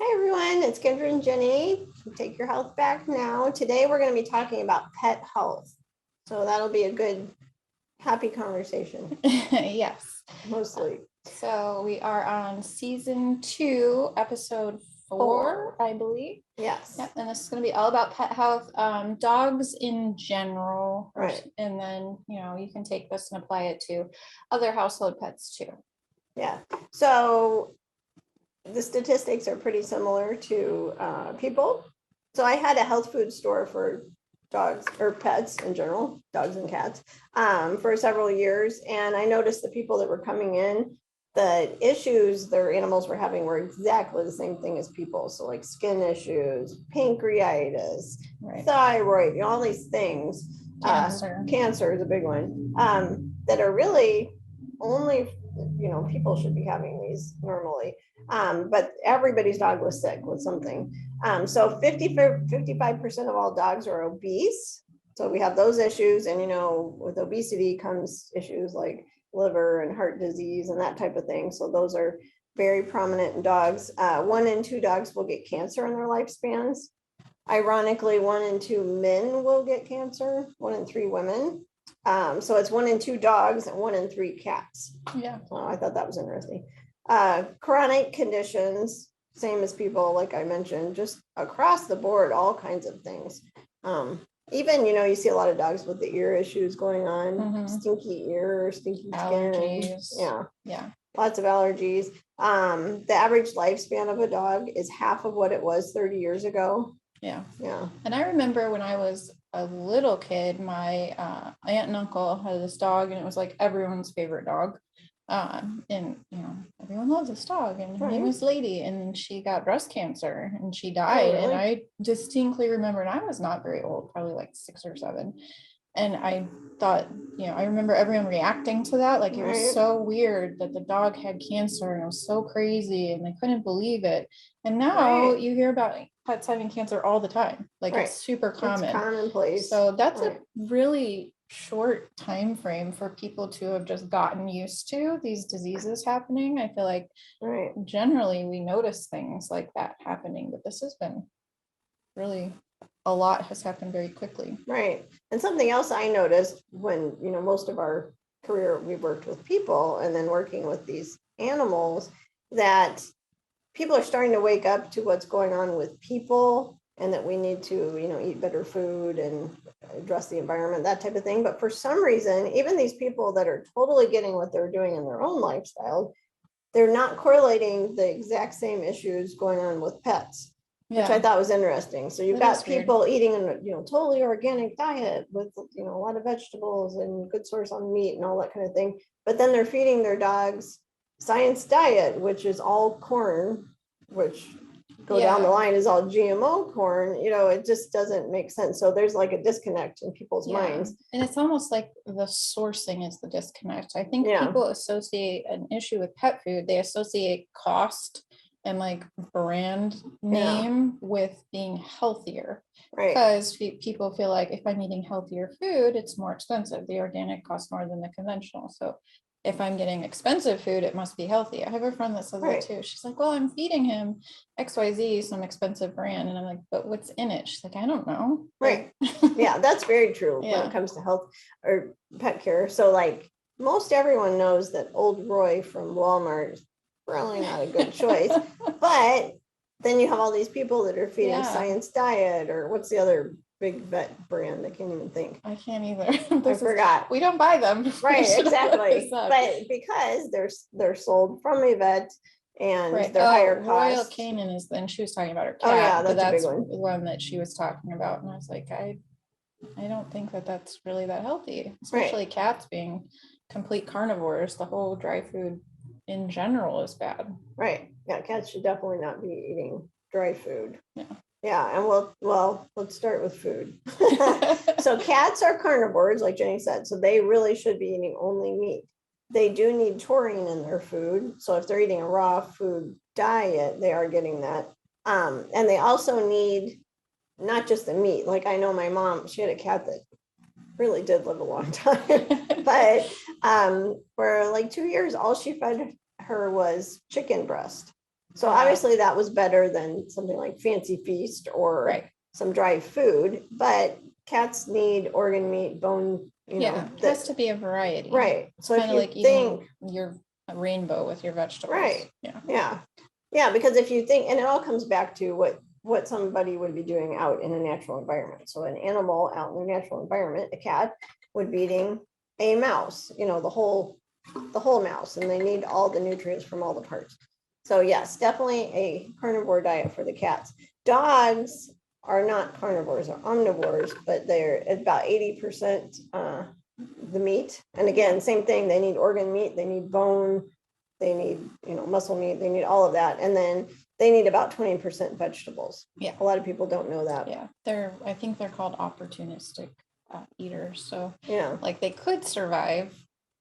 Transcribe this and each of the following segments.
Hi everyone, it's Kendra and Jenny. Take your health back now. Today we're going to be talking about pet health. So that'll be a good, happy conversation. Yes. Mostly. So we are on season 2, episode 4, I believe. Yes. Yep. And this is going to be all about pet health, dogs in general. Right. And then, you can take this and apply it to other household pets too. Yeah. So the statistics are pretty similar to people. So I had a health food store for dogs or pets in general, dogs and cats, for several years. And I noticed the people that were coming in, the issues their animals were having were exactly the same thing as people. So like skin issues, pancreatitis, right, thyroid, all these things. Cancer is a big one, that are really only, people should be having these normally. But everybody's dog was sick with something. So 55% of all dogs are obese. So we have those issues. And, with obesity comes issues like liver and heart disease and that type of thing. So those are very prominent in dogs. 1 in 2 dogs will get cancer in their lifespans. Ironically, 1 in 2 men will get cancer, 1 in 3 women. So it's 1 in 2 dogs and 1 in 3 cats. Yeah. So I thought that was interesting. Chronic conditions, same as people, like I mentioned, just across the board, all kinds of things. Even, you see a lot of dogs with the ear issues going on, stinky ear, stinky allergies. Skin. Yeah. Lots of allergies. The average lifespan of a dog is half of what it was 30 years ago. Yeah. Yeah. And I remember when I was a little kid, my aunt and uncle had this dog, and it was like everyone's favorite dog. And everyone loves this dog, and her name was Lady, and she got breast cancer and she died. Oh, really? And I distinctly remember, and I was not very old, probably like 6 or 7. And I thought, I remember everyone reacting to that. Like, it was so weird that the dog had cancer, and it was so crazy, and they couldn't believe it. And now you hear about pets having cancer all the time. Like, it's super common. It's commonplace. So that's a really short time frame for people to have just gotten used to these diseases happening. I feel like generally we notice things like that happening, but this has been really, a lot has happened very quickly. Right. And something else I noticed when, most of our career, we worked with people and then working with these animals, that people are starting to wake up to what's going on with people, and that we need to, eat better food and address the environment, that type of thing. But for some reason, even these people that are totally getting what they're doing in their own lifestyle, they're not correlating the exact same issues going on with pets, which I thought was interesting. So you've got people eating a totally organic diet with a lot of vegetables and good source on meat and all that kind of thing, but then they're feeding their dogs science diet, which is all corn, which down the line is all GMO corn. It just doesn't make sense. So there's like a disconnect in people's minds. And it's almost like the sourcing is the disconnect. I think people associate an issue with pet food. They associate cost and like brand name with being healthier. Because people feel like if I'm eating healthier food, it's more expensive. The organic costs more than the conventional. So if I'm getting expensive food, it must be healthy. I have a friend that says that too. She's like, well, I'm feeding him XYZ, some expensive brand. And I'm like, but what's in it? She's like, I don't know. Right. Yeah, that's very true when it comes to health or pet care. So like most everyone knows that Old Roy from Walmart is probably not a good choice. But then you have all these people that are feeding science diet, or what's the other big vet brand? I can't even think. I can't either. I forgot. We don't buy them. Right, exactly. But because they're sold from a vet and they're higher cost. Royal Canin is, and she was talking about her cat. Oh yeah, that's a big one that she was talking about. And I was like, I don't think that that's really that healthy, especially cats being complete carnivores. The whole dry food in general is bad. Right. Yeah, cats should definitely not be eating dry food. Yeah. Yeah, and let's start with food. So cats are carnivores, like Jenny said, so they really should be eating only meat. They do need taurine in their food. So if they're eating a raw food diet, they are getting that. And they also need not just the meat. Like I know my mom, she had a cat that really did live a long time, but for like 2 years, all she fed her was chicken breast. So obviously that was better than something like Fancy Feast or some dry food, but cats need organ meat, bone, it has to be a variety. Right. So kind of like eating your rainbow with your vegetables. Right. Yeah, because if you think, and it all comes back to what somebody would be doing out in a natural environment. So an animal out in a natural environment, a cat would be eating a mouse, the whole mouse, and they need all the nutrients from all the parts. So yes, definitely a carnivore diet for the cats. Dogs are not carnivores, or omnivores, but they're about 80% the meat. And again, same thing, they need organ meat, they need bone, they need, muscle meat, they need all of that. And then they need about 20% vegetables. Yeah. A lot of people don't know that. Yeah. I think they're called opportunistic eaters. So yeah, like they could survive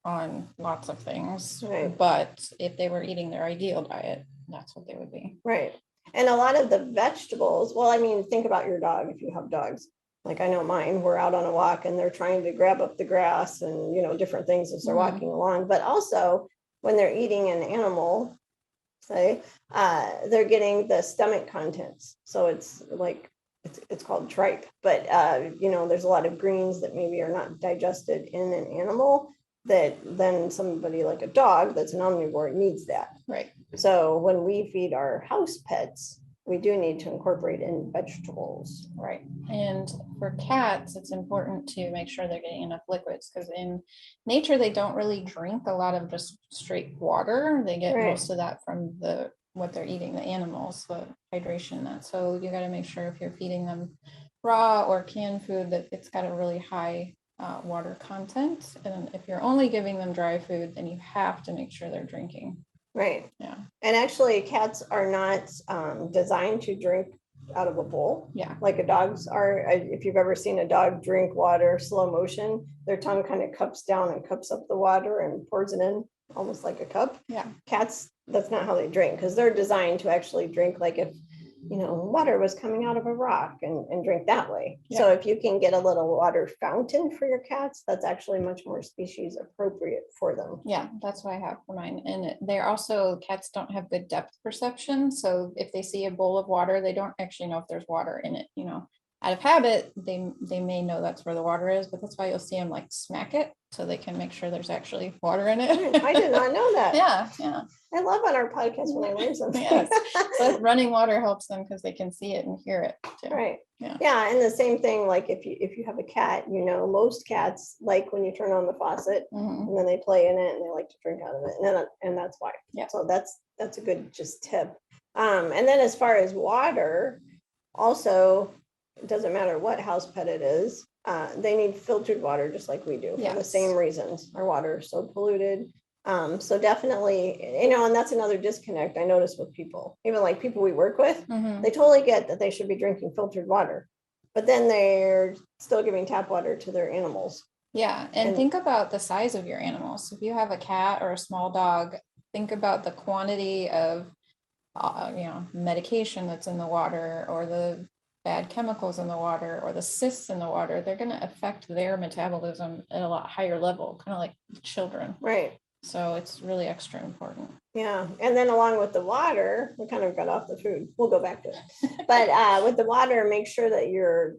on lots of things, but if they were eating their ideal diet, that's what they would be. Right. And a lot of the vegetables, well, I mean, think about your dog if you have dogs. Like I know mine, we're out on a walk and they're trying to grab up the grass and, different things as they're walking along. But also when they're eating an animal, say, they're getting the stomach contents. So it's like, it's called tripe, but, there's a lot of greens that maybe are not digested in an animal that then somebody like a dog that's an omnivore needs that. Right. So when we feed our house pets, we do need to incorporate in vegetables. Right. And for cats, it's important to make sure they're getting enough liquids because in nature, they don't really drink a lot of just straight water. They get most of that from what they're eating, the animals, the hydration, that. So you got to make sure if you're feeding them raw or canned food that it's got a really high water content. And if you're only giving them dry food, then you have to make sure they're drinking. Right. Yeah. And actually cats are not designed to drink out of a bowl. Yeah. Like a dogs are. If you've ever seen a dog drink water slow motion, their tongue kind of cups down and cups up the water and pours it in almost like a cup. Yeah. Cats, that's not how they drink because they're designed to actually drink like if water was coming out of a rock and drink that way. Yeah. So if you can get a little water fountain for your cats, that's actually much more species appropriate for them. Yeah, that's what I have for mine. And they're also, cats don't have good depth perception. So if they see a bowl of water, they don't actually know if there's water in it, Out of habit, they may know that's where the water is, but that's why you'll see them like smack it so they can make sure there's actually water in it. I did not know that. Yeah. I love on our podcast when I learn something. Yes. So running water helps them because they can see it and hear it too. Right. Yeah. And the same thing, like if you have a cat, most cats like when you turn on the faucet and then they play in it and they like to drink out of it. And that's why. Yeah. So that's a good just tip. And then as far as water, also, it doesn't matter what house pet it is, they need filtered water just like we do for the same reasons. Our water is so polluted. So definitely, and that's another disconnect I notice with people, even like people we work with, they totally get that they should be drinking filtered water, but then they're still giving tap water to their animals. Yeah. And think about the size of your animals. If you have a cat or a small dog, think about the quantity of, medication that's in the water or the bad chemicals in the water or the cysts in the water. They're going to affect their metabolism at a lot higher level, kind of like children. Right. So it's really extra important. Yeah. And then along with the water, we kind of got off the food. We'll go back to it. But with the water, make sure that you're,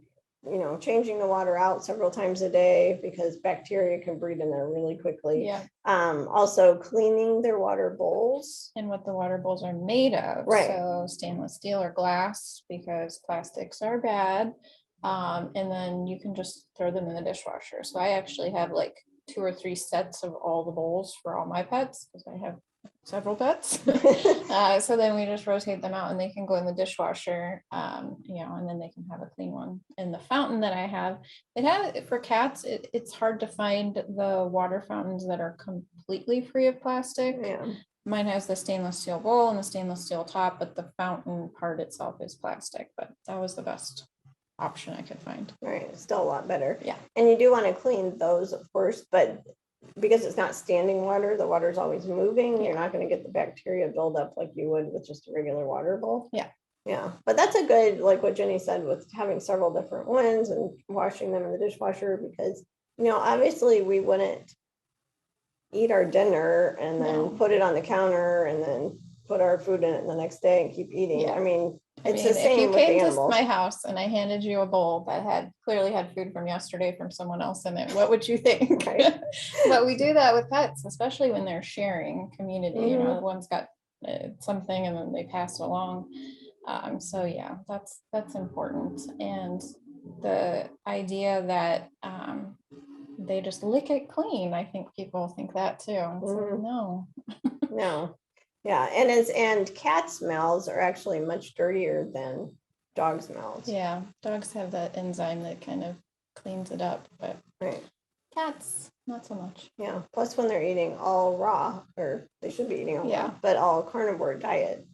changing the water out several times a day because bacteria can breed in there really quickly. Yeah. Also cleaning their water bowls. And what the water bowls are made of. Right. So stainless steel or glass because plastics are bad. And then you can just throw them in the dishwasher. So I actually have like 2 or 3 sets of all the bowls for all my pets because I have several pets. So then we just rotate them out and they can go in the dishwasher, and then they can have a clean one. And the fountain that I have, for cats, it's hard to find the water fountains that are completely free of plastic. Yeah. Mine has the stainless steel bowl and the stainless steel top, but the fountain part itself is plastic, but that was the best option I could find. Right. Still a lot better. Yeah. And you do want to clean those, of course, but because it's not standing water, the water is always moving. You're not going to get the bacteria buildup like you would with just a regular water bowl. Yeah. Yeah. But that's a good, like what Jenny said, with having several different ones and washing them in the dishwasher, because, obviously we wouldn't eat our dinner and then put it on the counter and then put our food in it the next day and keep eating. Yeah. I mean, it's the if same you with the came to animals. my house and I handed you a bowl that had clearly had food from yesterday from someone else in it, what would you think? Right. But we do that with pets, especially when they're sharing community. You know, one's got something and then they pass it along. So yeah, that's important. And the idea that they just lick it clean, I think people think that too. And so, no. No. Yeah, and cats' mouths are actually much dirtier than dogs' mouths. Yeah, dogs have that enzyme that kind of cleans it up, but Right. cats, not so much. Yeah. Plus, when they're eating all raw, or they should be eating all raw, but all carnivore diet,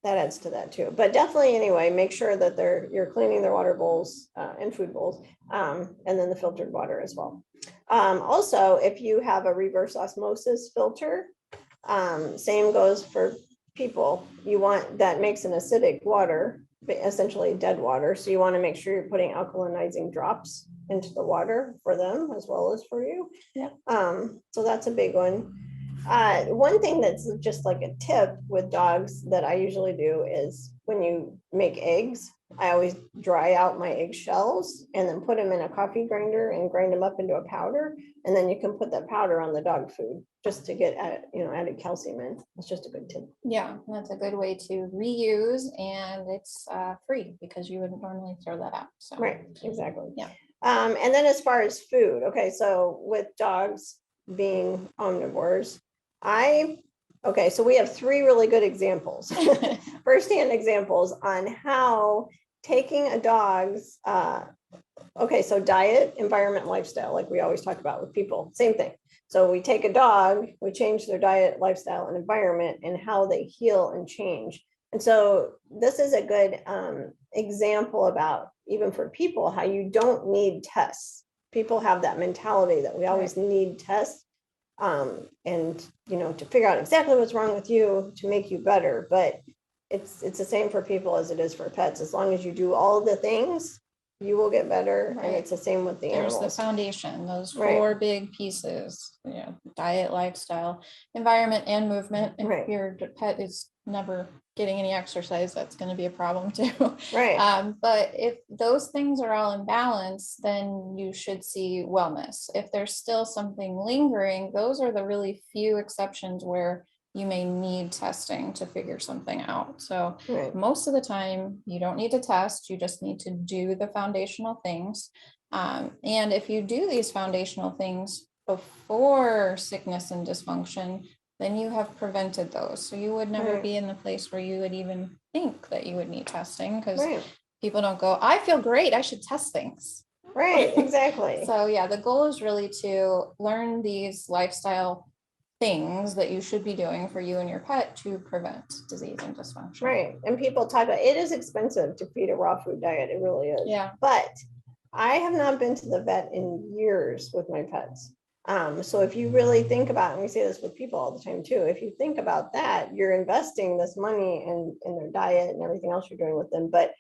that adds to that too. But definitely, anyway, make sure that you're cleaning their water bowls and food bowls, and then the filtered water as well. Also, if you have a reverse osmosis filter, same goes for people. You want that makes an acidic water, essentially dead water. So you want to make sure you're putting alkalinizing drops into the water for them as well as for you. Yeah. So that's a big one. One thing that's just like a tip with dogs that I usually do is when you make eggs, I always dry out my egg shells and then put them in a coffee grinder and grind them up into a powder. And then you can put that powder on the dog food just to get added calcium in. It's just a good tip. Yeah, that's a good way to reuse, and it's free because you wouldn't normally throw that out. So. Right, exactly. Yeah. And then as far as food, okay, so with dogs being omnivores, so we have 3 really good examples, firsthand examples on how taking a dog's, so diet, environment, lifestyle, like we always talk about with people, same thing. So we take a dog, we change their diet, lifestyle, and environment and how they heal and change. And so this is a good example about, even for people, how you don't need tests. People have that mentality that we always need tests. And to figure out exactly what's wrong with you to make you better, but it's the same for people as it is for pets. As long as you do all the things, you will get better. And it's the same with the animals. There's the foundation, those 4 big pieces, diet, lifestyle, environment, and movement. If your pet is never getting any exercise, that's going to be a problem too. But if those things are all in balance, then you should see wellness. If there's still something lingering, those are the really few exceptions where you may need testing to figure something out. So most of the time you don't need to test, you just need to do the foundational things. And if you do these foundational things before sickness and dysfunction, then you have prevented those. So you would never be in the place where you would even think that you would need testing, because people don't go, I feel great, I should test things. Right, exactly. So yeah, the goal is really to learn these lifestyle things that you should be doing for you and your pet to prevent disease and dysfunction. Right. And people talk about it is expensive to feed a raw food diet. It really is. Yeah. But I have not been to the vet in years with my pets. So if you really think about, and we say this with people all the time too, if you think about that, you're investing this money in their diet and everything else you're doing with them, but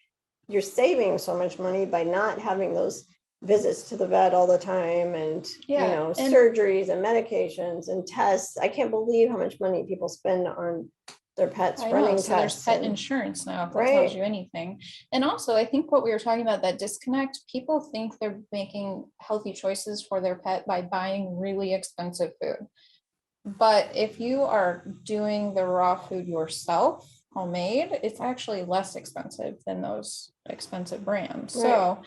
you're saving so much money by not having those visits to the vet all the time and surgeries and medications and tests. I can't believe how much money people spend on their pets running tests. There's pet insurance now, if that tells you anything. And also, I think what we were talking about, that disconnect, people think they're making healthy choices for their pet by buying really expensive food. But if you are doing the raw food yourself, homemade, it's actually less expensive than those expensive brands. So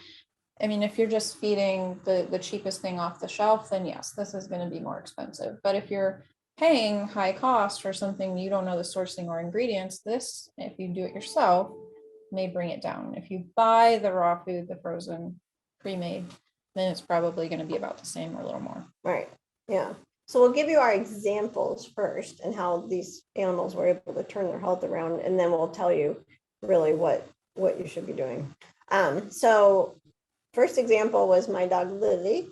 I mean, if you're just feeding the cheapest thing off the shelf, then yes, this is going to be more expensive. But if you're paying high cost for something you don't know the sourcing or ingredients, this, if you do it yourself, may bring it down. If you buy the raw food, the frozen, pre-made, then it's probably going to be about the same or a little more. Right. Yeah. So we'll give you our examples first and how these animals were able to turn their health around, and then we'll tell you really what you should be doing. So first example was my dog Lily.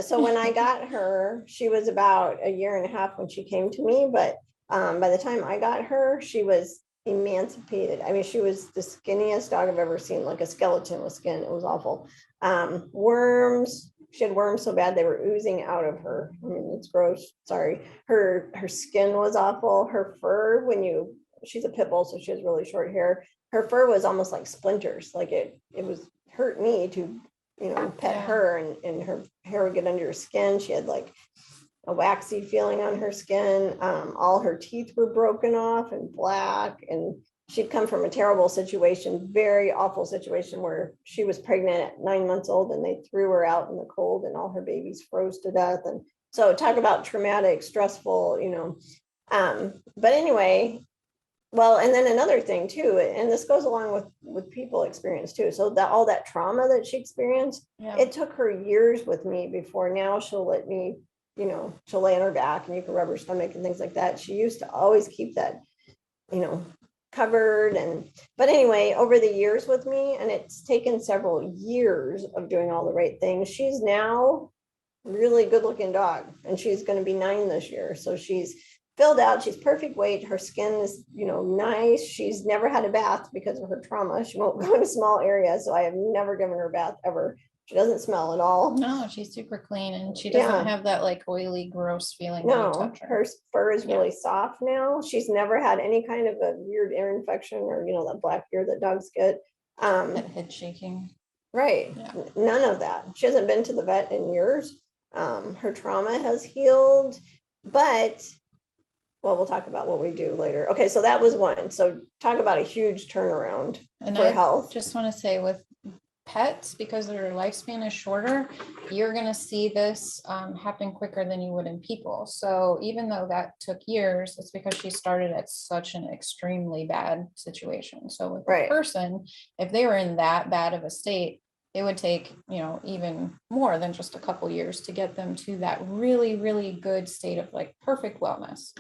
So when I got her, she was about 1.5 years when she came to me, but by the time I got her, she was emancipated. I mean, she was the skinniest dog I've ever seen, like a skeleton with skin. It was awful. Worms, She had worms so bad they were oozing out of her. I mean, it's gross. Sorry. Her skin was awful. Her fur, she's a pit bull, so she has really short hair. Her fur was almost like splinters. Like it was hurt me to, pet her, and her hair would get under your skin. She had like a waxy feeling on her skin. All her teeth were broken off and black, and she'd come from a terrible situation, very awful situation, where she was pregnant at 9 months old and they threw her out in the cold and all her babies froze to death. And so talk about traumatic, stressful, but anyway, well, and then another thing too, and this goes along with people experience too. So that all that trauma that she experienced, it took her years with me before now she'll let me, she'll lay on her back and you can rub her stomach and things like that. She used to always keep that, covered. But anyway, over the years with me, and it's taken several years of doing all the right things, she's now really good looking dog, and she's going to be 9 this year. So she's filled out, she's perfect weight, her skin is nice. She's never had a bath because of her trauma. She won't go in a small area, so I have never given her a bath ever. She doesn't smell at all. No, she's super clean, and she doesn't have that like oily, gross feeling. No, her fur is really soft now. She's never had any kind of a weird ear infection, or that black ear that dogs get. That head shaking. Right. Yeah. None of that. She hasn't been to the vet in years. Her trauma has healed, but we'll talk about what we do later. Okay, so that was one. So talk about a huge turnaround for health. Just want to say, with pets, because their lifespan is shorter, you're going to see this happen quicker than you would in people. So even though that took years, it's because she started at such an extremely bad situation. So with a person, if they were in that bad of a state, it would take, even more than just a couple years to get them to that really, really good state of like perfect wellness.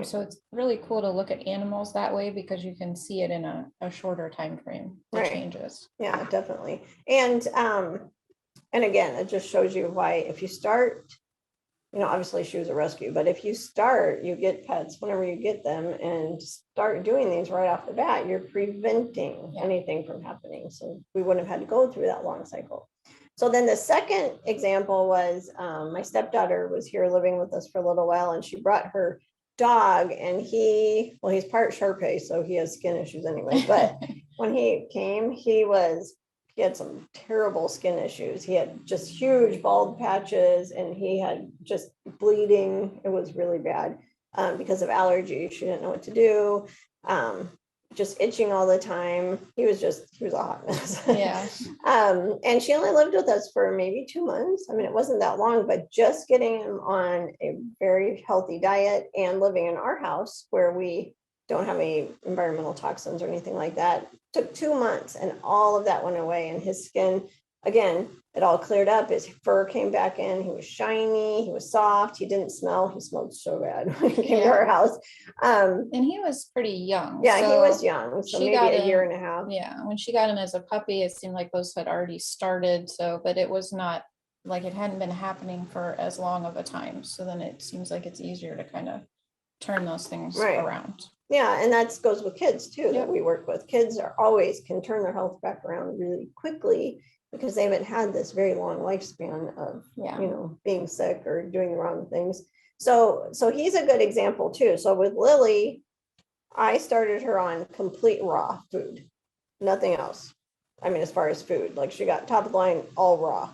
So it's really cool to look at animals that way, because you can see it in a shorter time frame, the changes. Yeah, definitely. And again, it just shows you why, if you start, obviously she was a rescue, but if you get pets whenever you get them and start doing these right off the bat, you're preventing anything from happening. So we wouldn't have had to go through that long cycle. So then the second example was my stepdaughter was here living with us for a little while, and she brought her dog, and he's part Shar-Pei, so he has skin issues anyway. But when he came, he had some terrible skin issues. He had just huge bald patches, and he had just bleeding. It was really bad because of allergies. She didn't know what to do. Just itching all the time. He was a hot mess. Yeah. And she only lived with us for maybe 2 months. I mean, it wasn't that long, but just getting him on a very healthy diet and living in our house where we don't have any environmental toxins or anything like that took 2 months, and all of that went away. And his skin, again, it all cleared up. His fur came back in. He was shiny. He was soft. He didn't smell. He smelled so bad when he came to our house. And he was pretty young. Yeah, he was young. So maybe a year and a half. Yeah. When she got him as a puppy, it seemed like those had already started. But it was not like it hadn't been happening for as long of a time. So then it seems like it's easier to kind of turn those things around. Yeah, and that goes with kids too, that we work with. Kids can turn their health back around really quickly, because they haven't had this very long lifespan of, being sick or doing the wrong things. So he's a good example too. So with Lily, I started her on complete raw food, nothing else. I mean, as far as food, like she got top of the line, all raw.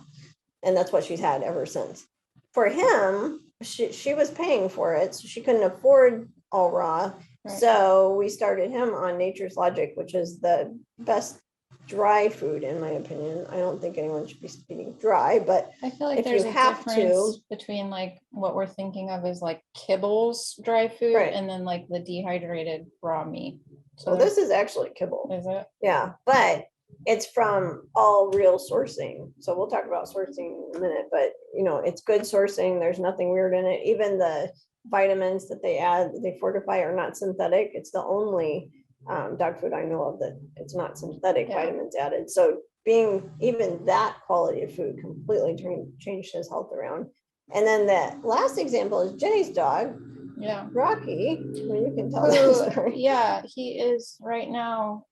And that's what she's had ever since. For him, she was paying for it, so she couldn't afford all raw. So we started him on Nature's Logic, which is the best dry food, in my opinion. I don't think anyone should be eating dry, but I feel like there's a difference between like what we're thinking of as like kibbles dry food and then like the dehydrated raw meat. So this is actually kibble. Is it? Yeah, but it's from all real sourcing. So we'll talk about sourcing in a minute, but it's good sourcing. There's nothing weird in it. Even the vitamins that they add, they fortify, are not synthetic. It's the only dog food I know of that it's not synthetic vitamins added. So being even that quality of food completely changed his health around. And then the last example is Jenny's dog. Yeah. Rocky. Well, you can tell that story. Yeah, he is right now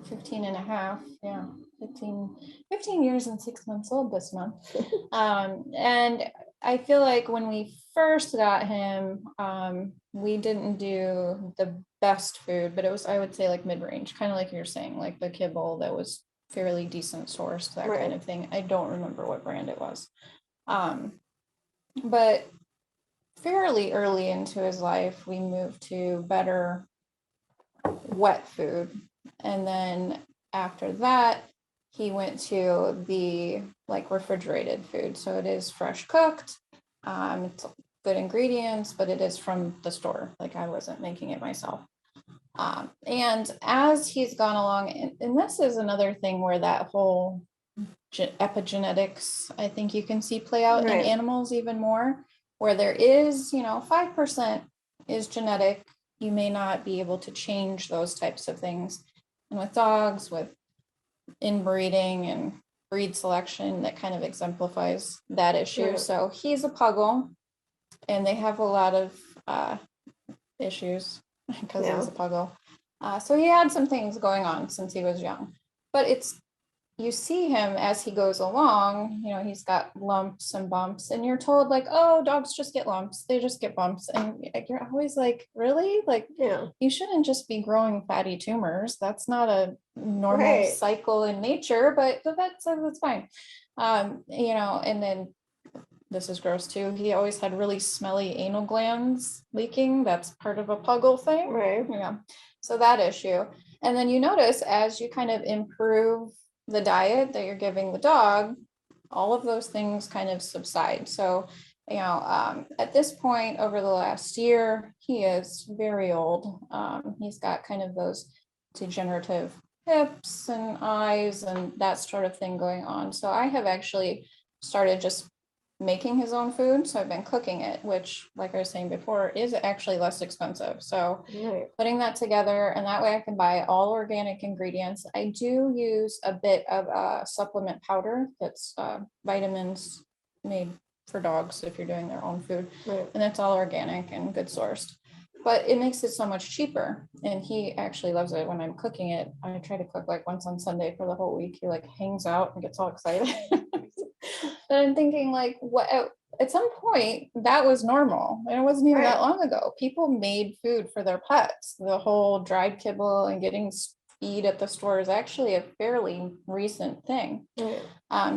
15 and a half. Yeah. 15 years and 6 months old this month. And I feel like when we first got him, we didn't do the best food, but it was, I would say, like mid-range, kind of like you're saying, like the kibble that was fairly decent source, that Right. kind of thing. I don't remember what brand it was. But fairly early into his life, we moved to better wet food. And then after that, he went to the like refrigerated food. So it is fresh cooked. It's good ingredients, but it is from the store. Like I wasn't making it myself. And as he's gone along, and this is another thing where that whole epigenetics, I think you can see play out in Right. animals even more, where there is, 5% is genetic. You may not be able to change those types of things. And with dogs, with inbreeding and breed selection, that kind of exemplifies that issue. Right. So he's a puggle, and they have a lot of issues because he's a puggle. So he had some things going on since he was young, but you see him as he goes along, he's got lumps and bumps, and you're told like, oh, dogs just get lumps, they just get bumps. And you're always like, really? Like, you shouldn't just be growing fatty tumors. That's not a normal cycle in nature, but that's fine. And then this is gross too. He always had really smelly anal glands leaking. That's part of a puggle thing. Right. Yeah. So that issue. And then you notice as you kind of improve the diet that you're giving the dog, all of those things kind of subside. So, at this point over the last year, he is very old. He's got kind of those degenerative hips and eyes and that sort of thing going on. So I have actually started just making his own food. So I've been cooking it, which, like I was saying before, is actually less expensive. So putting that together, and that way I can buy all organic ingredients. I do use a bit of a supplement powder that's vitamins made for dogs if you're doing their own food. And that's all organic and good sourced. But it makes it so much cheaper. And he actually loves it when I'm cooking it. I try to cook like once on Sunday for the whole week. He like hangs out and gets all excited. And I'm thinking like, what at some point that was normal. And it wasn't even that long ago. People made food for their pets. The whole dried kibble and getting feed at the store is actually a fairly recent thing.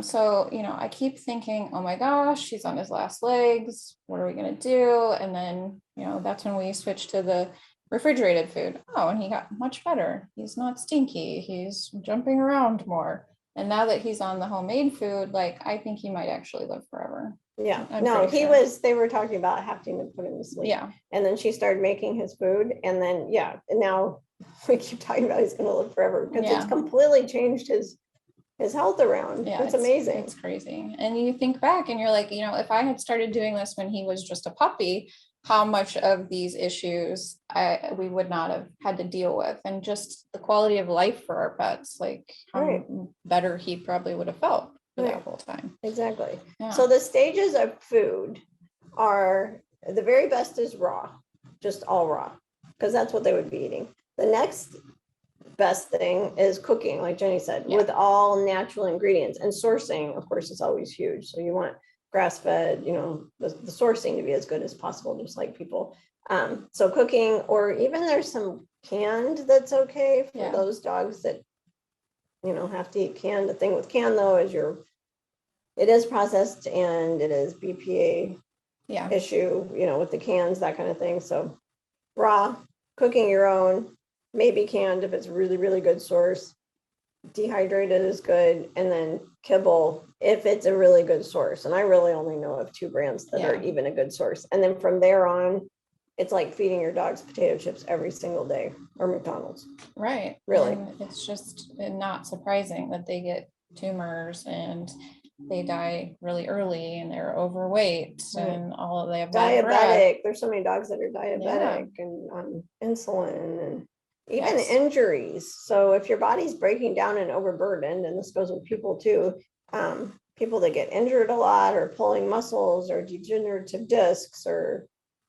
So, I keep thinking, oh my gosh, he's on his last legs. What are we going to do? And then, that's when we switched to the refrigerated food. Oh, and he got much better. He's not stinky. He's jumping around more. And now that he's on the homemade food, like, I think he might actually live forever. Yeah. I'm he sure. they were talking about having to put him to sleep. Yeah. And then she started making his food. And then, and now we keep talking about he's going to live forever because it's completely changed his health around. Yeah, it's amazing. It's crazy. And you think back and you're like, if I had started doing this when he was just a puppy, how much of these issues we would not have had to deal with, and just the quality of life for our pets, like how better he probably would have felt for that whole time. Exactly. Yeah. So the stages of food are, the very best is raw, just all raw, because that's what they would be eating. The next best thing is cooking, like Jenny said, with all natural ingredients, and sourcing, of course, is always huge. So you want grass-fed, the sourcing to be as good as possible, just like people. So cooking, or even there's some canned that's okay for those dogs that, have to eat canned. The thing with canned though is it is processed and it is BPA issue, with the cans, that kind of thing. So raw, cooking your own, maybe canned if it's really, really good source. Dehydrated is good. And then kibble if it's a really good source. And I really only know of 2 brands that are even a good source. And then from there on, it's like feeding your dogs potato chips every single day, or McDonald's. Right. Really. And it's just not surprising that they get tumors and they die really early and they're overweight and all of that. Diabetic. There's so many dogs that are diabetic and on insulin and even injuries. So if your body's breaking down and overburdened, and this goes with people too, people that get injured a lot or pulling muscles or degenerative discs or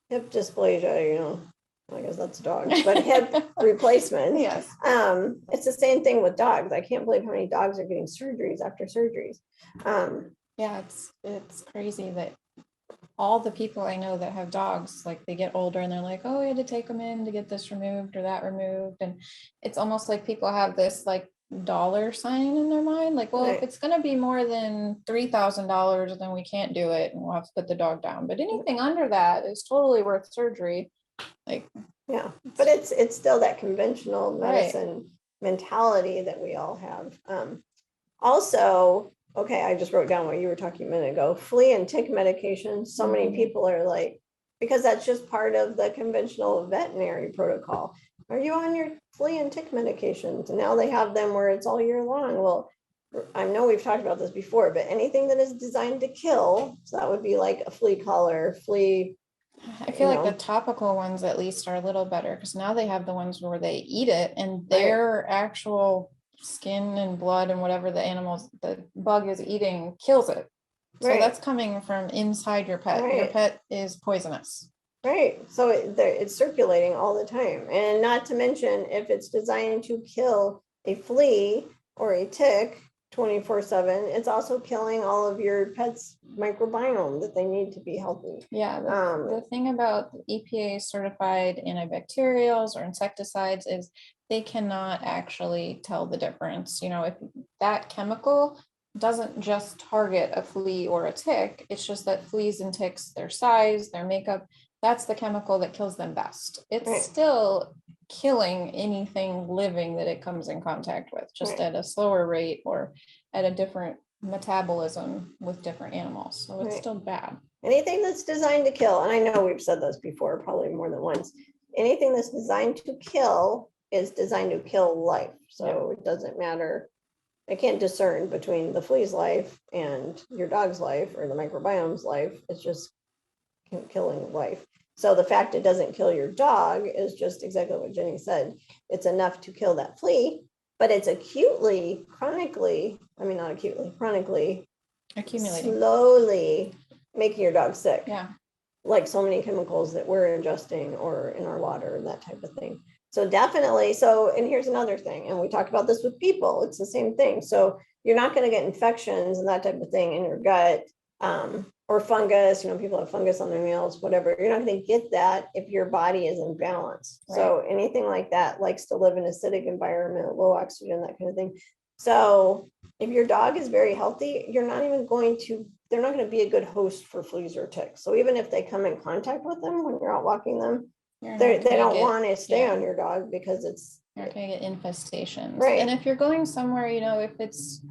hip dysplasia, I guess that's dogs, but hip replacement. Yes. It's the same thing with dogs. I can't believe how many dogs are getting surgeries after surgeries. Yeah, it's crazy that all the people I know that have dogs, like they get older and they're like, oh, we had to take them in to get this removed or that removed. And it's almost like people have this like dollar sign in their mind. Like, well, Right. if it's going to be more than $3,000, then we can't do it and we'll have to put the dog down. But anything under that is totally worth surgery. Like, yeah, but it's still that conventional Right. medicine mentality that we all have. Also, okay, I just wrote down what you were talking a minute ago, flea and tick medication. So many Mhm. people are like, because that's just part of the conventional veterinary protocol. Are you on your flea and tick medications? And now they have them where it's all year long. Well, I know we've talked about this before, but anything that is designed to kill, so that would be like a flea collar, flea, I feel you like the know, topical ones at least are a little better because now they have the ones where they eat it and Right. their actual skin and blood and whatever the bug is eating kills it. So Right. that's coming from inside your pet. Your Right. pet is poisonous. Right. So it's circulating all the time. And not to mention, if it's designed to kill a flea or a tick 24/7, it's also killing all of your pet's microbiome that they need to be healthy. Yeah. The thing about EPA certified antibacterials or insecticides is they cannot actually tell the difference. You know, if that chemical doesn't just target a flea or a tick, it's just that fleas and ticks, their size, their makeup, that's the chemical that kills them best. It's Right. still killing anything living that it comes in contact with, just Right. at a slower rate or at a different metabolism with different animals. So it's Right. still bad. Anything that's designed to kill, and I know we've said this before, probably more than once, anything that's designed to kill is designed to kill life. So it doesn't matter. I can't discern between the flea's life and your dog's life or the microbiome's life. It's just killing life. So the fact it doesn't kill your dog is just exactly what Jenny said. It's enough to kill that flea, but it's acutely, chronically, I mean, not acutely, chronically, Accumulating. slowly making your dog sick. Yeah. Like so many chemicals that we're ingesting or in our water and that type of thing. So definitely. So, and here's another thing, and we talked about this with people, it's the same thing. So you're not going to get infections and that type of thing in your gut, or fungus, people have fungus on their nails, whatever. You're not going to get that if your body is in balance. Right. So anything like that likes to live in an acidic environment, low oxygen, that kind of thing. So if your dog is very healthy, they're not going to be a good host for fleas or ticks. So even if they come in contact with them when you're out walking them, they don't want to stay on your dog because you're going to get infestations. Right. And if you're going somewhere, if it's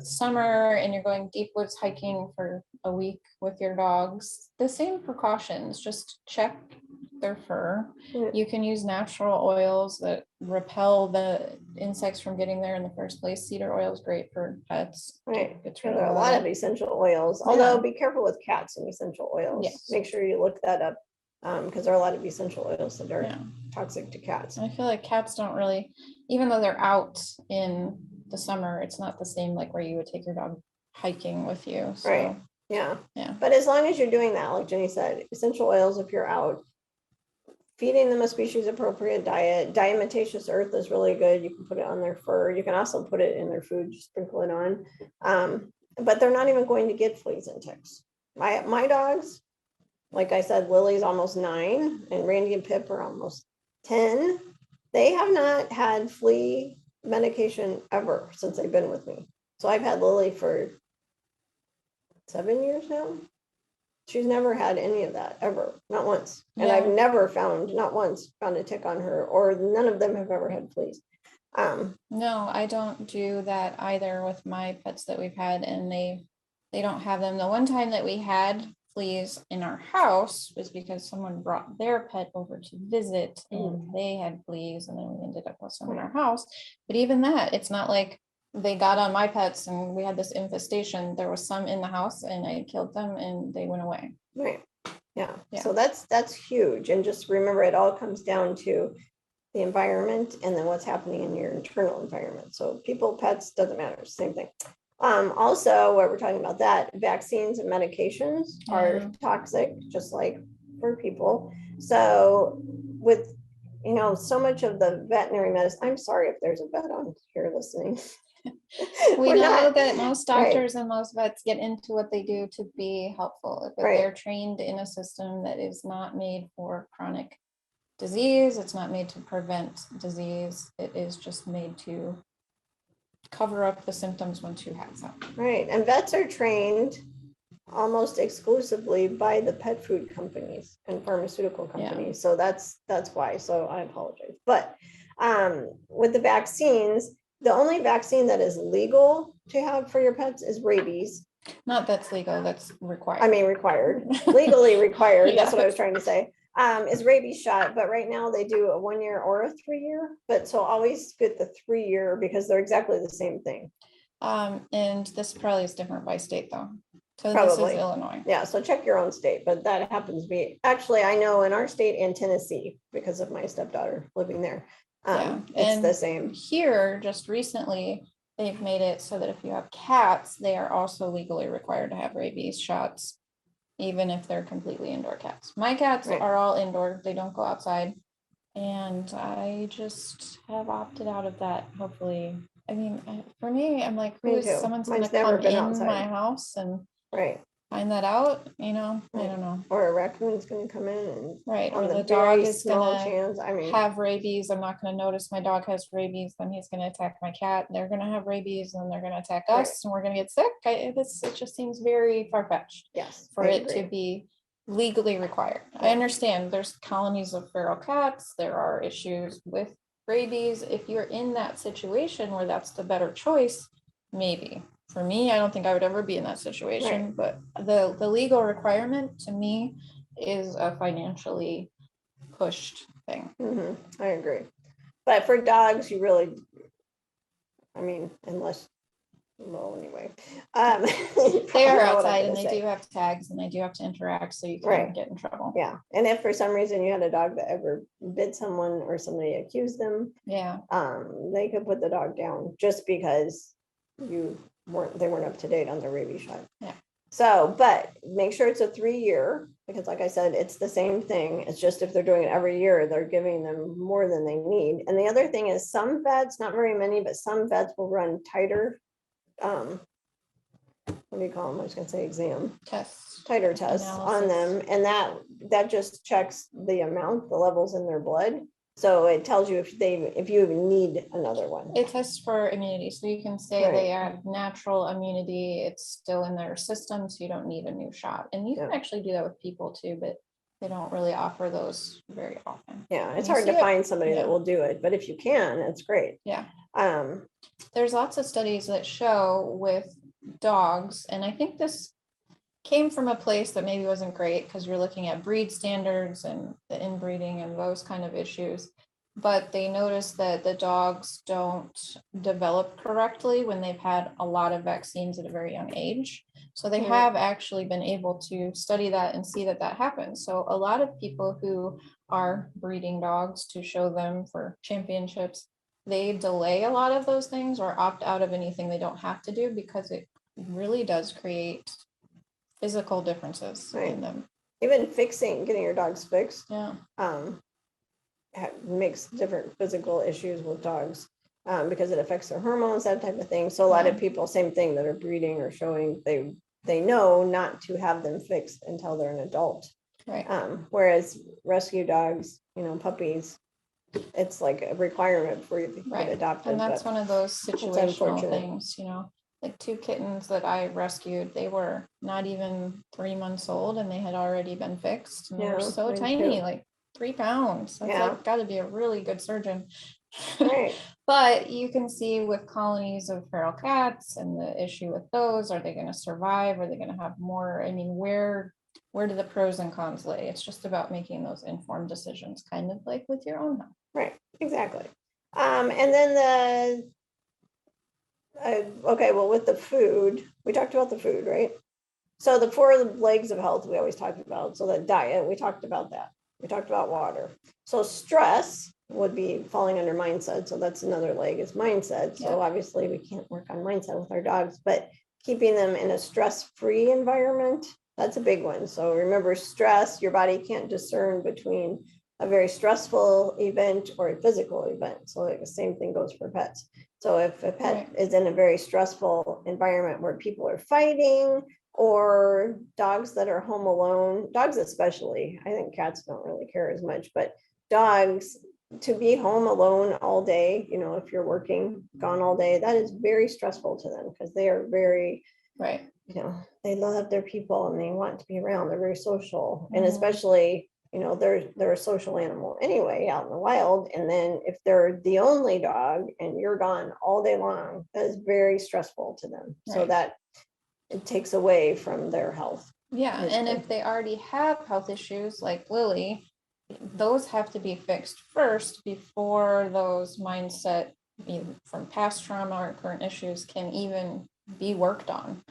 summer and you're going deep woods hiking for a week with your dogs, the same precautions, just check their fur. You can use natural oils that repel the insects from getting there in the first place. Cedar oil is great for pets. Right. There are a lot of essential oils, although be careful with cats and essential oils. Yes. Make sure you look that up, because there are a lot of essential oils that are toxic to cats. I feel like cats don't really, even though they're out in the summer, it's not the same like where you would take your dog hiking with you. So. Right. Yeah. But as long as you're doing that, like Jenny said, essential oils, if you're out, feeding them a species appropriate diet. Diatomaceous earth is really good. You can put it on their fur. You can also put it in their food, just sprinkle it on. But they're not even going to get fleas and ticks. My dogs, like I said, Lily's almost 9 and Randy and Pip are almost 10. They have not had flea medication ever since they've been with me. So I've had Lily for 7 years now. She's never had any of that ever, not once. And I've never not once found a tick on her, or none of them have ever had fleas. No, I don't do that either with my pets that we've had, and they don't have them. The one time that we had fleas in our house was because someone brought their pet over to visit and they had fleas, and then we ended up with some in our house. But even that, it's not like they got on my pets and we had this infestation. There was some in the house and I killed them and they went away. Right. Yeah. So that's huge. And just remember, it all comes down to the environment and then what's happening in your internal environment. So people, pets, doesn't matter. Same thing. Also, while we're talking about that, vaccines and medications are toxic, just like for people. So with, so much of the veterinary medicine, I'm sorry if there's a vet on here listening. We We're know not- that most right. doctors and most vets get into what they do to be helpful. If Right. they're trained in a system that is not made for chronic disease, it's not made to prevent disease, it is just made to cover up the symptoms once you have them. Right, and vets are trained almost exclusively by the pet food companies and pharmaceutical companies. So that's why. So I apologize. But with the vaccines, the only vaccine that is legal to have for your pets is rabies. Not that's legal, that's required. I mean, required, legally required. That's Yeah. what I was trying to say. Is rabies shot, but right now they do a 1 year or a 3 year. But so always get the 3 year because they're exactly the same thing. And this probably is different by state though. So Probably. this is Illinois. Yeah, so check your own state, but that happens to be, actually, I know in our state and Tennessee, because of my stepdaughter living there. Yeah, It's and the same. Here, just recently, they've made it so that if you have cats, they are also legally required to have rabies shots, even if they're completely indoor cats. My cats Right. are all indoor, they don't go outside. And I just have opted out of that, hopefully. I mean, for me, I'm like, Me who is too. someone's Mine's gonna never come been in outside. my house and Right, find that out, I Right. don't know. or a raccoon's gonna come in and Right, on or the the dog very is small gonna chance, I mean, have rabies. I'm not gonna notice my dog has rabies, then he's gonna attack my cat. They're gonna have rabies and they're gonna attack Right. us and we're gonna get sick. It just seems very far-fetched yes. for I it to agree. be legally required. I Yeah. understand there's colonies of feral cats. There are issues with rabies. If you're in that situation where that's the better choice, maybe. For me, I don't think I would ever be in that situation, but the legal requirement to me is a financially pushed thing. Mhm, I agree. But for dogs, you really, I mean, unless, well, anyway. They are outside and they do have tags and they do have to interact, so you can Right. get in trouble. Yeah, and if for some reason you had a dog that ever bit someone or somebody accused them, Yeah, they could put the dog down just because they weren't up to date on their rabies shot. Yeah. So, but make sure it's a 3 year, because like I said, it's the same thing. It's just if they're doing it every year, they're giving them more than they need. And the other thing is some vets, not very many, but some vets will run tighter, what do you call them? I was gonna say exam. tests. Tighter tests on them, and that just checks the amount, the levels in their blood. So it tells you if you even need another one. It tests for immunity, so you can say Right. they have natural immunity, it's still in their system, so you don't need a new shot. And you can Yeah. actually do that with people too, but they don't really offer those very often. Yeah, it's You hard see to it? find somebody Yeah. that will do it, but if you can, it's great. Yeah. Um, There's lots of studies that show with dogs, and I think this came from a place that maybe wasn't great because you're looking at breed standards and the inbreeding and those kind of issues. But they noticed that the dogs don't develop correctly when they've had a lot of vaccines at a very young age. So they Right. have actually been able to study that and see that that happens. So a lot of people who are breeding dogs to show them for championships, they delay a lot of those things or opt out of anything they don't have to do because it really does create physical differences Right. in them. even getting your dogs fixed, Yeah. makes different physical issues with dogs. Because it affects their hormones, that type of thing. So a lot of Yeah. people, same thing, that are breeding or showing, they know not to have them fixed until they're an adult. Right. Whereas rescue dogs, puppies, it's like a requirement for you to Right. get adopted. And that's but one of those situational unfortunate. things, like 2 kittens that I rescued, they were not even 3 months old and they had already been fixed. And they were Yeah, so mine tiny, too. like 3 pounds. That's Yeah. like gotta be a really good surgeon. Right. But you can see with colonies of feral cats and the issue with those, are they gonna survive? Are they gonna have more? I mean, where do the pros and cons lay? It's just about making those informed decisions, kind of like with your own health. Right, exactly. And then okay, well, with the food, we talked about the food, right? So the 4 legs of health we always talked about. So the diet, we talked about that. We talked about water. So stress would be falling under mindset. So that's another leg is mindset. So Yeah. obviously we can't work on mindset with our dogs, but keeping them in a stress-free environment, that's a big one. So remember, stress, your body can't discern between a very stressful event or a physical event. So like the same thing goes for pets. So if a pet Right. is in a very stressful environment where people are fighting, or dogs that are home alone, dogs especially, I think cats don't really care as much, but dogs, to be home alone all day, you know, if you're working, gone all day, that is very stressful to them because they are very, Right. you know, they love their people and they want to be around. They're very social. And Mhm. especially, you know, they're a social animal anyway out in the wild. And then if they're the only dog and you're gone all day long, that is very stressful to them. So Right. that it takes away from their health. Yeah, and basically. if they already have health issues like Lily, those have to be fixed first before those mindset from past trauma or current issues can even be worked on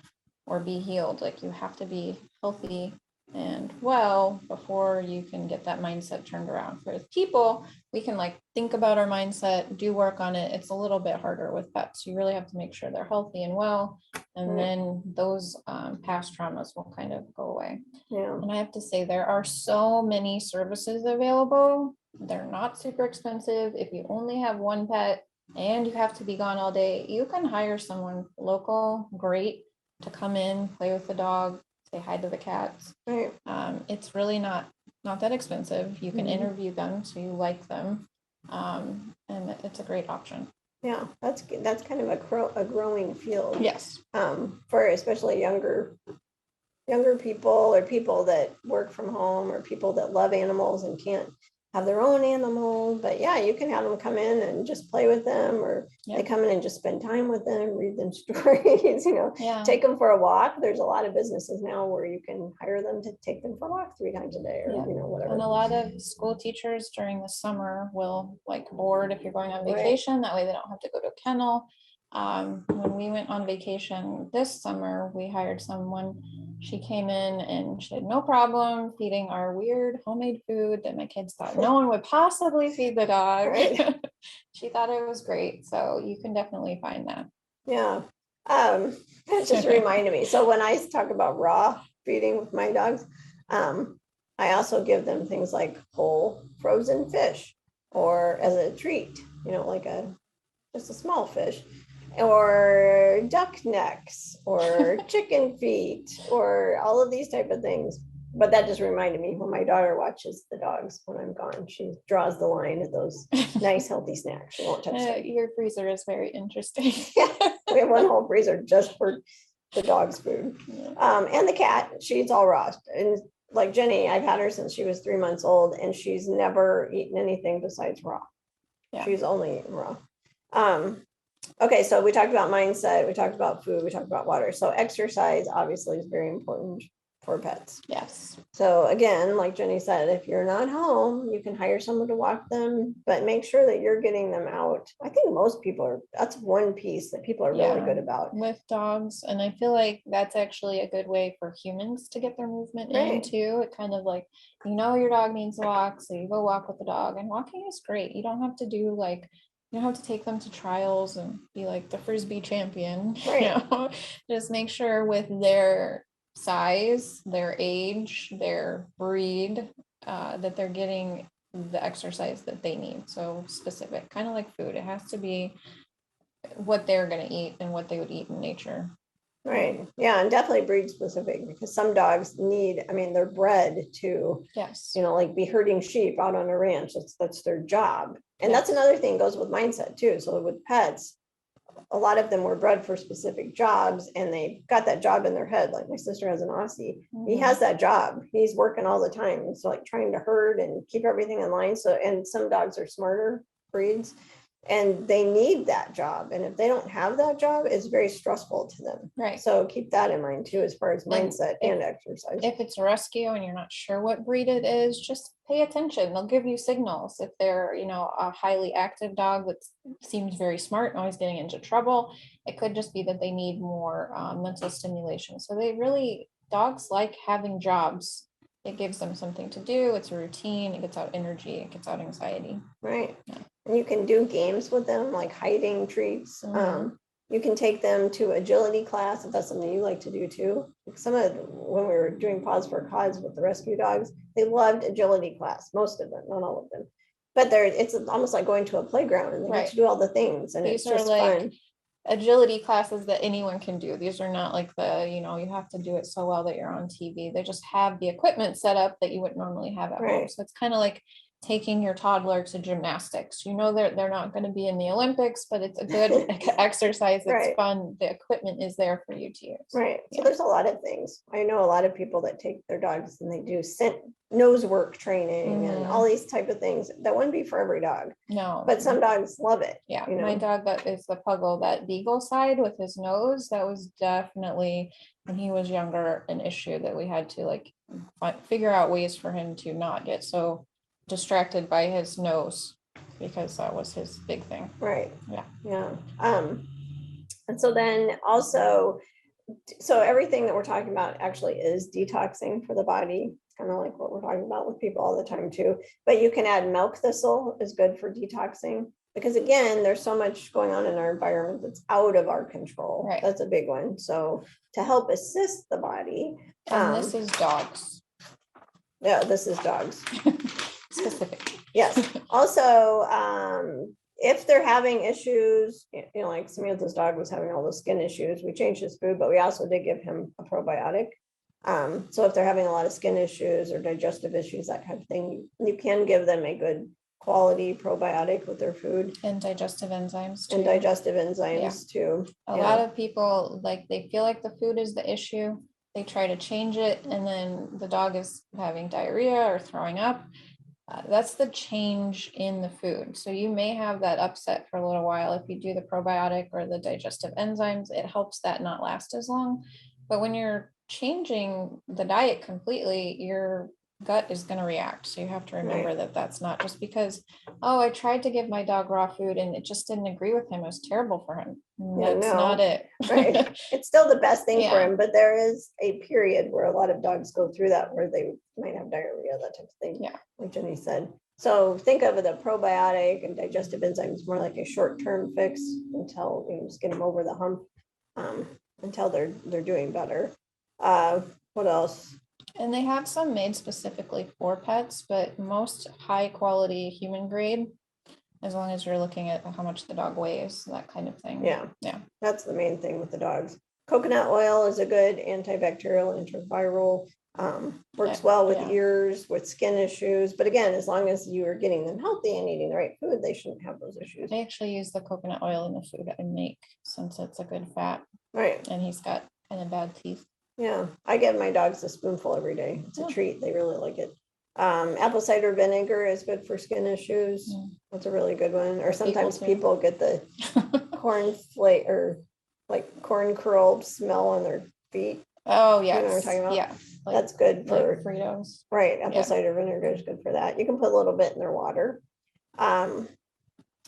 or be healed. Like you have to be healthy and well before you can get that mindset turned around. For people, we can like think about our mindset, do work on it. It's a little bit harder with pets. You really have to make sure they're healthy and well, and then those past traumas will kind of go away. Yeah. And I have to say, there are so many services available. They're not super expensive. If you only have one pet and you have to be gone all day, you can hire someone local, great, to come in, play with the dog, say hi to the cats. Right. It's really not that expensive. You can Mhm. interview them so you like them, and it's a great option. Yeah, that's kind of a growing field. Yes. For especially younger people or people that work from home or people that love animals and can't have their own animal. But yeah, you can have them come in and just play with them, or they come in and just spend time with them, read them stories, you know, take them for a walk. There's a lot of businesses now where you can hire them to take them for a walk 3 times a day, or you know, whatever. And a lot of school teachers during the summer will like board if you're going on vacation. That way they don't have to go to a kennel. When we went on vacation this summer, we hired someone. She came in and she had no problem feeding our weird homemade food that my kids thought no one would possibly feed the dog. Right. She thought it was great. So you can definitely find that. Yeah. That just reminded me. So when I talk about raw feeding with my dogs, I also give them things like whole frozen fish, or as a treat, you know, like just a small fish, or duck necks, or chicken feet, or all of these type of things. But that just reminded me when my daughter watches the dogs when I'm gone, she draws the line at those nice healthy snacks. She won't touch them. Your freezer is very interesting. Yeah, we have one whole freezer just for the dog's food. And the cat, she eats all raw. And like Jenny, I've had her since she was 3 months old, and she's never eaten anything besides raw. Yeah. She's only eaten raw. Okay, so we talked about mindset, we talked about food, we talked about water. So exercise obviously is very important for pets. Yes. So again, like Jenny said, if you're not home, you can hire someone to walk them, but make sure that you're getting them out. I think most people are, that's one piece that people are really good about. With dogs. And I feel like that's actually a good way for humans to get their movement in too. It kind of like, you know, your dog needs a walk, so you go walk with the dog. And walking is great. You don't have to do like, you don't have to take them to trials and be like the Frisbee champion. Right. You know? Just make sure with their size, their age, their breed, that they're getting the exercise that they need. So specific, kind of like food. It has to be what they're going to eat and what they would eat in nature. Right. Yeah. And definitely breed specific, because some dogs need, I mean, they're bred to, you know, like be herding sheep out on a ranch. That's their job. And that's another thing goes with mindset too. So with pets, a lot of them were bred for specific jobs, and they got that job in their head. Like my sister has an Aussie. He has that job. He's working all the time. It's like trying to herd and keep everything in line. So, and some dogs are smarter breeds, and they need that job. And if they don't have that job, it's very stressful to them. Right. So keep that in mind too, as far as mindset and exercise. If it's a rescue and you're not sure what breed it is, just pay attention. They'll give you signals. If they're, you know, a highly active dog that seems very smart and always getting into trouble, it could just be that they need more mental stimulation. So dogs like having jobs. It gives them something to do. It's a routine. It gets out energy. It gets out anxiety. Right. Yeah. And you can do games with them, like hiding treats. You can take them to agility class if that's something you like to do too. Some of when we were doing Paws for a Cause with the rescue dogs, they loved agility class, most of them, not all of them. But it's almost like going to a playground and they get to do all the things and it's just fun. Agility classes that anyone can do. These are not like you have to do it so well that you're on TV. They just have the equipment set up that you would normally have at home. So it's kind of like taking your toddler to gymnastics. They're not going to be in the Olympics, but it's a good exercise. It's fun. The equipment is there for you to use. Right. So there's a lot of things. I know a lot of people that take their dogs and they do nose work training and all these type of things. That wouldn't be for every dog. No. But some dogs love it. Yeah. My dog that is the puggle, that beagle side with his nose, that was definitely, when he was younger, an issue that we had to figure out ways for him to not get so distracted by his nose, because that was his big thing. Right. Yeah. And so then also, everything that we're talking about actually is detoxing for the body. It's kind of like what we're talking about with people all the time too. But you can add milk thistle is good for detoxing, because again, there's so much going on in our environment that's out of our control. Right. That's a big one. So to help assist the body. And this is dogs. Yeah, this is dogs. Specific. Yes. Also, if they're having issues, like Samantha's dog was having all those skin issues, we changed his food, but we also did give him a probiotic. So if they're having a lot of skin issues or digestive issues, that kind of thing, you can give them a good quality probiotic with their food. And digestive enzymes too. Too. A lot of people, they feel like the food is the issue. They try to change it, and then the dog is having diarrhea or throwing up. That's the change in the food. So you may have that upset for a little while. If you do the probiotic or the digestive enzymes, it helps that not last as long. But when you're changing the diet completely, your gut is going to react. So you have to remember that that's not just because, I tried to give my dog raw food and it just didn't agree with him. It was terrible for him. That's not it. Right. It's still the best thing for him, but there is a period where a lot of dogs go through that, where they might have diarrhea, that type of thing. Yeah. Like Jenny said. So think of the probiotic and digestive enzymes more like a short-term fix until just get them over the hump, until they're doing better. What else? And they have some made specifically for pets, but most high quality human grade, as long as you're looking at how much the dog weighs, that kind of thing. Yeah. That's the main thing with the dogs. Coconut oil is a good antibacterial, antiviral, works well with ears, with skin issues. But again, as long as you are getting them healthy and eating the right food, they shouldn't have those issues. I actually use the coconut oil in the food I make, since it's a good fat. Right. And he's got kind of bad teeth. Yeah, I give my dogs a spoonful every day. It's a treat. They really like it. Apple cider vinegar is good for skin issues. That's a really good one. Or sometimes people get the corn flake or corn curl smell on their feet. Oh, yes. You know what I'm talking about? Yeah. That's good for Fritos. Right. Apple cider vinegar is good for that. You can put a little bit in their water. And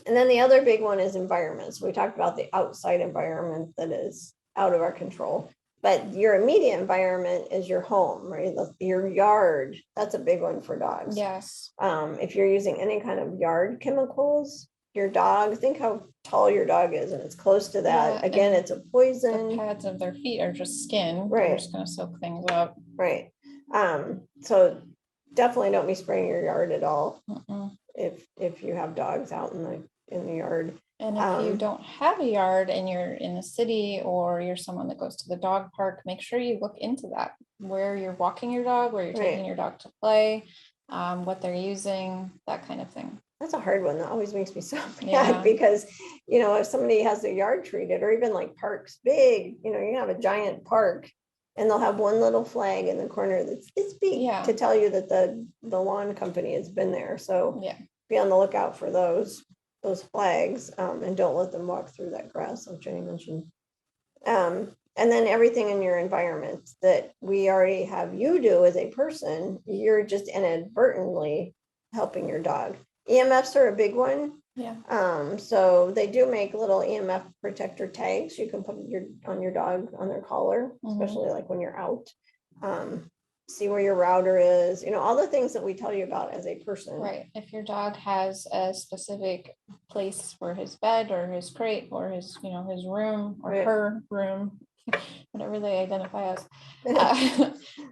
then the other big one is environment. So we talked about the outside environment that is out of our control. But your immediate environment is your home, right? Your yard. That's a big one for dogs. Yes. If you're using any kind of yard chemicals, your dog, think how tall your dog is, and it's close to that. Yeah, again, it's a poison. The pads of their feet are just skin. Right. They're just going to soak things up. Right. So definitely don't be spraying your yard at all. If you have dogs out in the yard. And if you don't have a yard and you're in the city, or you're someone that goes to the dog park, make sure you look into that, where you're walking your dog, where you're taking your dog to play, what they're using, that kind of thing. That's a hard one. That always makes me so mad because, if somebody has their yard treated, or even like parks big, you have a giant park and they'll have one little flag in the corner that's this big to tell you that the lawn company has been there. So be on the lookout for those flags, and don't let them walk through that grass, like Jenny mentioned. And then everything in your environment that we already have you do as a person, you're just inadvertently helping your dog. EMFs are a big one. Yeah. So they do make little EMF protector tags you can put on your dog on their collar, especially like when you're out. see where your router is, all the things that we tell you about as a person. Right. If your dog has a specific place for his bed or his crate or his, his room or Right. her room, whatever they identify as,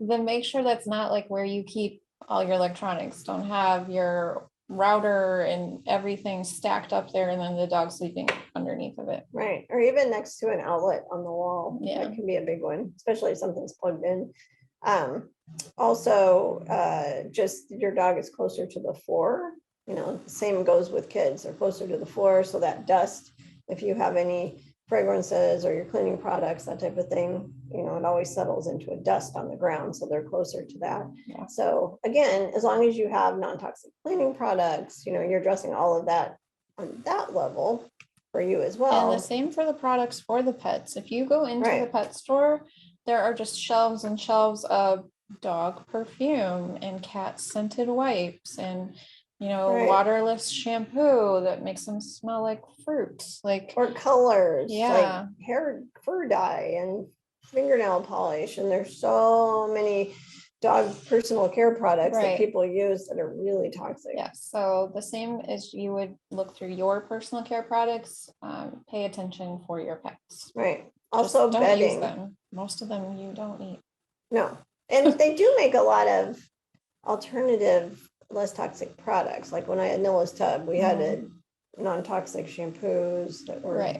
then make sure that's not like where you keep all your electronics. Don't have your router and everything stacked up there and then the dog sleeping underneath of it. Right. Or even next to an outlet on the wall. Yeah. That can be a big one, especially if something's plugged in. Also, just your dog is closer to the floor. Same goes with kids. They're closer to the floor. So that dust, if you have any fragrances or your cleaning products, that type of thing, it always settles into a dust on the ground. So they're closer to that. Yeah. So again, as long as you have non-toxic cleaning products, you're addressing all of that on that level for you as well. And the same for the products for the pets. If you go into the pet store, there are just shelves and shelves of dog perfume and cat scented wipes and waterless shampoo that makes them smell like fruit, or colors, yeah, like hair, fur dye and fingernail polish. And there's so many dog personal care products that people use that are really toxic. Yeah. So the same as you would look through your personal care products, pay attention for your pets. Right. Also, don't bedding. Use them. Most of them you don't eat. No. And they do make a lot of alternative, less toxic products. Like when I had Noah's Tub, we had a non-toxic shampoos that were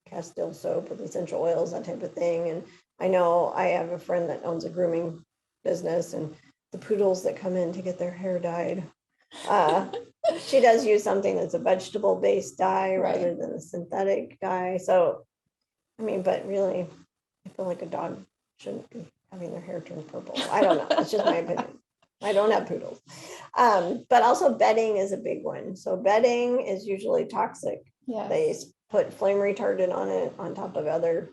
Castile soap with essential oils, that type of thing. And I know I have a friend that owns a grooming business, and the poodles that come in to get their hair dyed, she does use something that's a vegetable-based dye rather than a synthetic dye. So, but really, I feel like a dog shouldn't be having their hair turn purple. I don't know. It's just my opinion. I don't have poodles. But also bedding is a big one. So bedding is usually toxic. Yeah. They put flame retardant on it on top of other.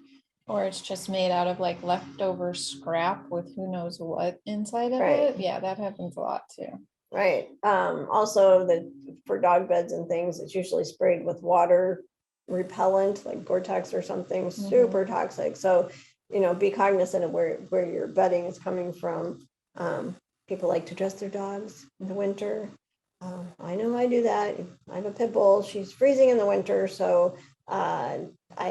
Or it's just made out of like leftover scrap with who knows what inside of it. Yeah, that happens a lot too. Right. Also for dog beds and things, it's usually sprayed with water repellent, like Gore-Tex or something, super toxic. So, be cognizant of where your bedding is coming from. People like to dress their dogs in the winter. I know I do that. I have a pit bull. She's freezing in the winter. So I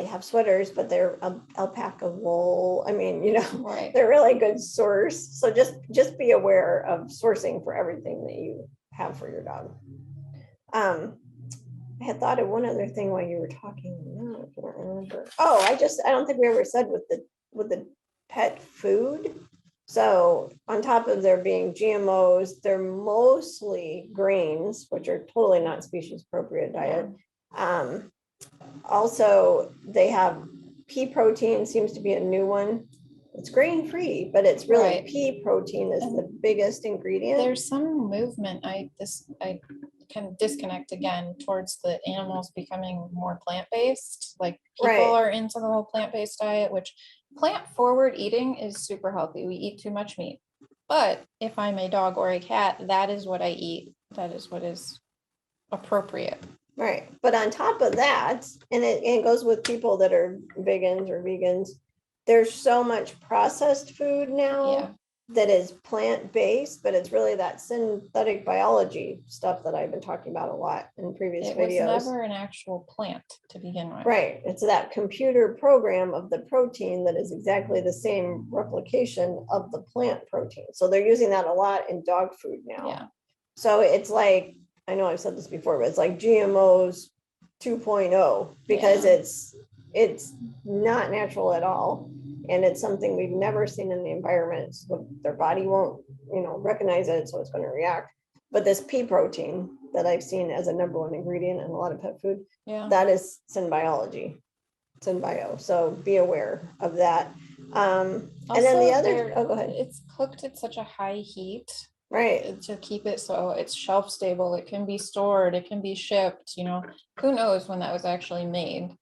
have sweaters, but they're alpaca wool. They're really good source. So just be aware of sourcing for everything that you have for your dog. I had thought of one other thing while you were talking. No, I can't remember. Oh, I don't think we ever said with the pet food. So on top of there being GMOs, they're mostly grains, which are totally not species appropriate diet. Also, they have pea protein, seems to be a new one. It's grain free, but it's really pea protein is the biggest ingredient. There's some movement. I kind of disconnect again towards the animals becoming more plant-based. Like people are into the whole plant-based diet, which plant-forward eating is super healthy. We eat too much meat. But if I'm a dog or a cat, that is what I eat. That is what is appropriate. Right. But on top of that, and it goes with people that are vegans or vegans, there's so much processed food now that is plant-based, but it's really that synthetic biology stuff that I've been talking about a lot in previous videos. It was never an actual plant to begin with. Right. It's that computer program of the protein that is exactly the same replication of the plant protein. So they're using that a lot in dog food now. Yeah. So it's like, I know I've said this before, but it's like GMOs 2.0 because it's not natural at all. And it's something we've never seen in the environment. So their body won't, recognize it. So it's going to react. But this pea protein that I've seen as a number one ingredient in a lot of pet food, that is synbiology, synbio. So be aware of that. And then the other, go ahead. It's cooked at such a high heat. Right. To keep it so it's shelf stable, it can be stored, it can be shipped, who knows when that was actually made.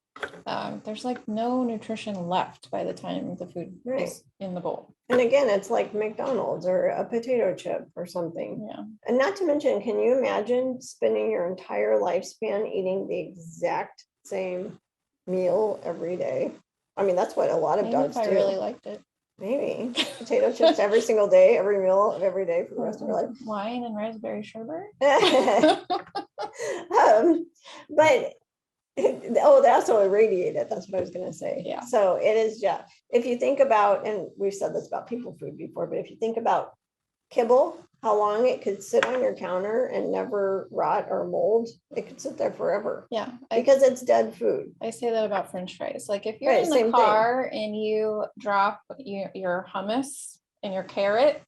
There's like no nutrition left by the time the food is in the bowl. And again, it's like McDonald's or a potato chip or something. Yeah. And not to mention, can you imagine spending your entire lifespan eating the exact same meal every day? That's what a lot of dogs do. If I really liked it. Maybe potato chips every single day, every meal of every day for the rest of your life. Wine and raspberry sherbet. But oh, they also irradiate it. That's what I was going to say. Yeah. So it is, yeah. If you think about, and we've said this about people food before, but if you think about kibble, how long it could sit on your counter and never rot or mold, it could sit there forever. Yeah. Because it's dead food. I say that about French fries. Like if you're Right, in the car and you drop your hummus and your carrot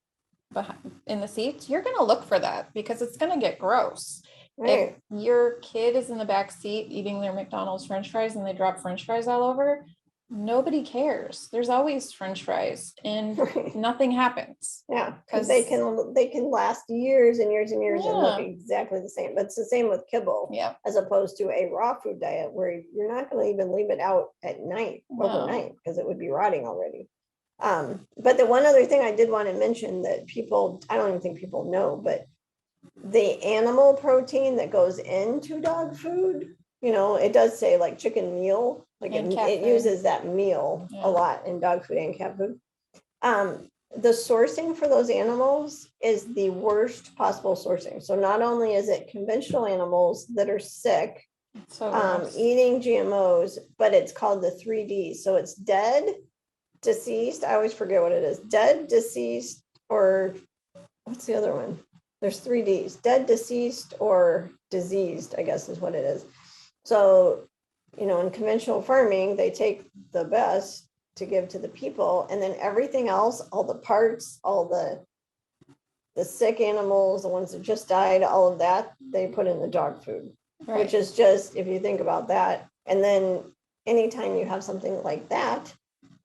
in the seats, you're going to look for that because it's going to get gross. Right. If your kid is in the back seat eating their McDonald's French fries and they drop French fries all over, nobody cares. There's always French fries and nothing happens. Yeah, because they can last years and years and years and look Yeah. exactly the same. But it's the same with kibble, Yeah. as opposed to a raw food diet where you're not going to even leave it out at night, overnight, because it would be rotting already. But the one other thing I did want to mention that people, I don't even think people know, but the animal protein that goes into dog food, you know, it does say like chicken meal, like And cat it food. uses that meal Yeah. a lot in dog food and cat food. The sourcing for those animals is the worst possible sourcing. So not only is it conventional animals that are sick, So gross. eating GMOs, but it's called the 3Ds. So it's dead, deceased. I always forget what it is. Dead, deceased, or what's the other one? There's 3Ds, dead, deceased, or diseased, I guess is what it is. So, you know, in conventional farming, they take the best to give to the people, and then everything else, all the parts, all the sick animals, the ones that just died, all of that, they put in the dog food, Right. which is just, if you think about that, and then anytime you have something like that,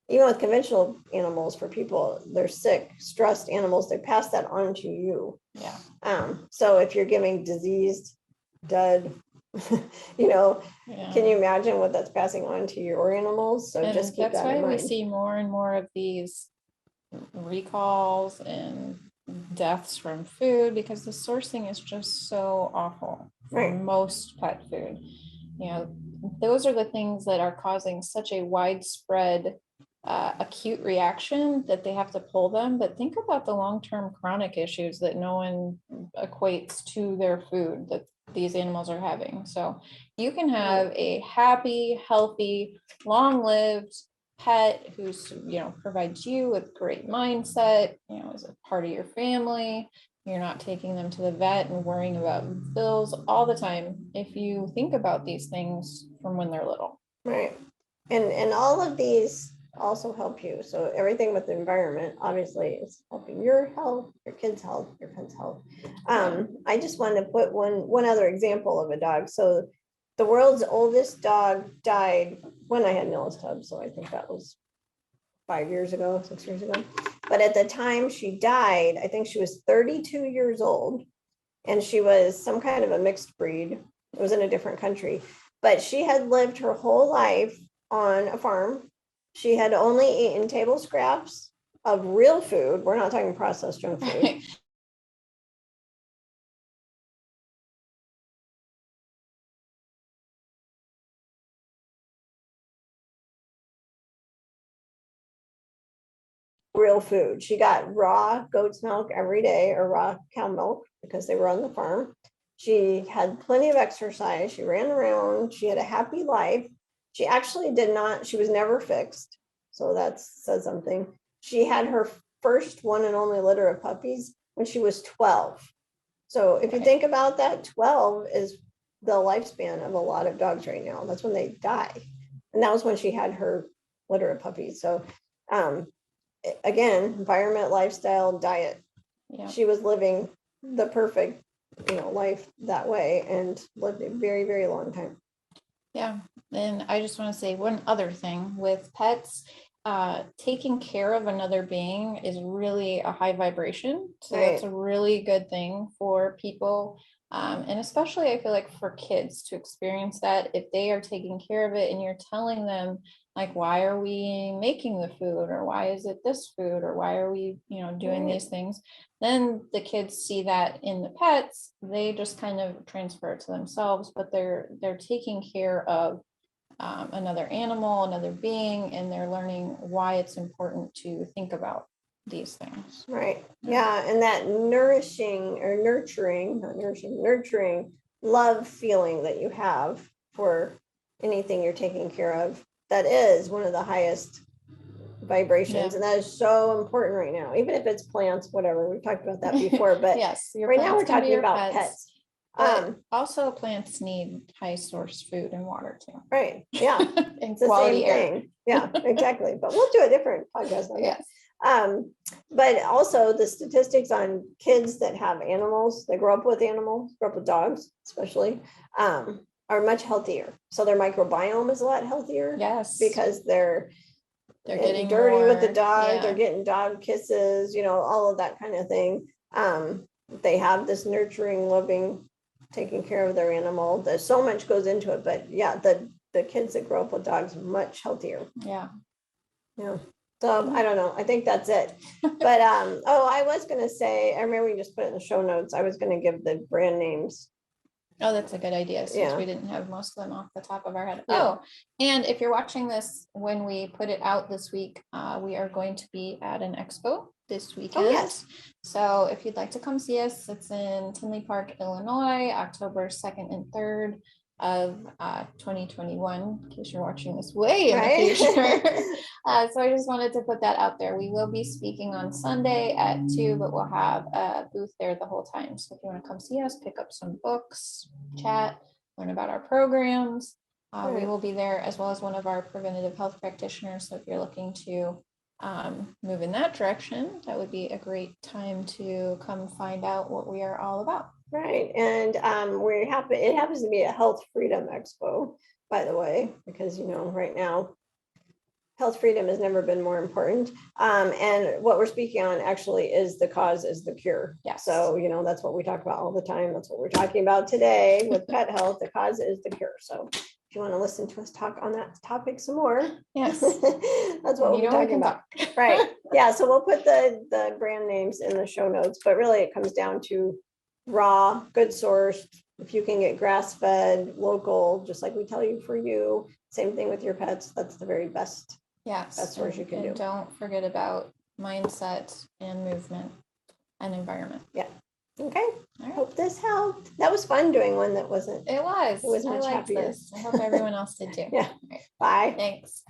even with conventional animals, for people, they're sick, stressed animals, they pass that on to you. Yeah. So if you're giving diseased, dead, you know, Yeah. can you imagine what that's passing on to your animals? So And just keep that's that why in we mind. see more and more of these recalls and deaths from food because the sourcing is just so awful for Right. most pet food. You know, those are the things that are causing such a widespread acute reaction that they have to pull them. But think about the long-term chronic issues that no one equates to their food that these animals are having. So you can have a happy, healthy, long-lived pet who's, you know, provides you with great mindset, you know, as a part of your family. You're not taking them to the vet and worrying about bills all the time if you think about these things from when they're little. Right. And all of these also help you. So everything with the environment obviously is helping your health, your kids' health, your pet's health. I just wanted to put one other example of a dog. So the world's oldest dog died when I had Noah's Cub. So I think that was 5 years ago, 6 years ago. But at the time she died, I think she was 32 years old, and she was some kind of a mixed breed. It was in a different country, but she had lived her whole life on a farm. She had only eaten table scraps of real food. We're not talking processed junk food. Real food. She got raw goat's milk every day, or raw cow milk, because they were on the farm. She had plenty of exercise. She ran around. She had a happy life. She actually did not, she was never fixed. So that says something. She had her first one and only litter of puppies when she was 12. So if you think about that, 12 is the lifespan of a lot of dogs right now. That's when they die. And that was when she had her litter of puppies. So again, environment, lifestyle, diet. Yeah. She was living the perfect, you know, life that way and lived a very, very long time. Yeah. And I just want to say one other thing with pets, taking care of another being is really a high vibration. So that's a really good thing for people. And especially I feel like for kids to experience that, if they are taking care of it and you're telling them like, why are we making the food, or why is it this food, or why are we, you know, doing these things, then the kids see that in the pets, they just kind of transfer it to themselves, but they're taking care of another animal, another being, and they're learning why it's important to think about these things. Right. Yeah. And that nurturing love feeling that you have for anything you're taking care of, that is one of the highest vibrations. And that is so important right now, even if it's plants, whatever. We've talked about that before, but yes, right now we're talking about pets. Also plants need high source food and water too. Right. Yeah. And it's the quality same air. thing. Yeah, exactly. But we'll do a different podcast on that. Yes. But also the statistics on kids that have animals, that grow up with animals, grow up with dogs, especially, are much healthier. So their microbiome is a lot healthier. Yes. Because they're getting dirty more, with the dog. yeah. They're getting dog kisses, all of that kind of thing. They have this nurturing, loving, taking care of their animal. There's so much goes into it, but yeah, the kids that grow up with dogs much healthier. Yeah. So I don't know. I think that's it. But I was gonna say, I remember we just put it in the show notes. I was gonna give the brand names. Oh, that's a good idea, since we didn't have most of them off the top of our head. Oh, and if you're watching this when we put it out this week, we are going to be at an expo this weekend. Oh, yes. So if you'd like to come see us, it's in Tinley Park, Illinois, October 2nd and 3rd of 2021, in case you're watching this way in the future. So I just wanted to put that out there. We will be speaking on Sunday at 2, but we'll have a booth there the whole time. So if you want to come see us, pick up some books, chat, learn about our programs, we will be there, as well as one of our preventative health practitioners. So if you're looking to move in that direction, that would be a great time to come find out what we are all about. Right. And it happens to be a health freedom expo, by the way, because right now health freedom has never been more important. And what we're speaking on actually is the cause is the cure. Yeah. So that's what we talk about all the time. That's what we're talking about today with pet health. The cause is the cure. So if you want to listen to us talk on that topic some more, yes, that's what we're talking about. Right. Yeah. So we'll put the brand names in the show notes, but really it comes down to raw, good sourced. If you can get grass fed, local, just like we tell you for you, same thing with your pets. That's the very best. Yes. Best source you can do. Don't forget about mindset and movement and environment. Yeah. Okay. I hope this helped. That was fun doing one that wasn't. It was. It was much happier. This. I hope everyone else did too. Yeah. Bye. Thanks.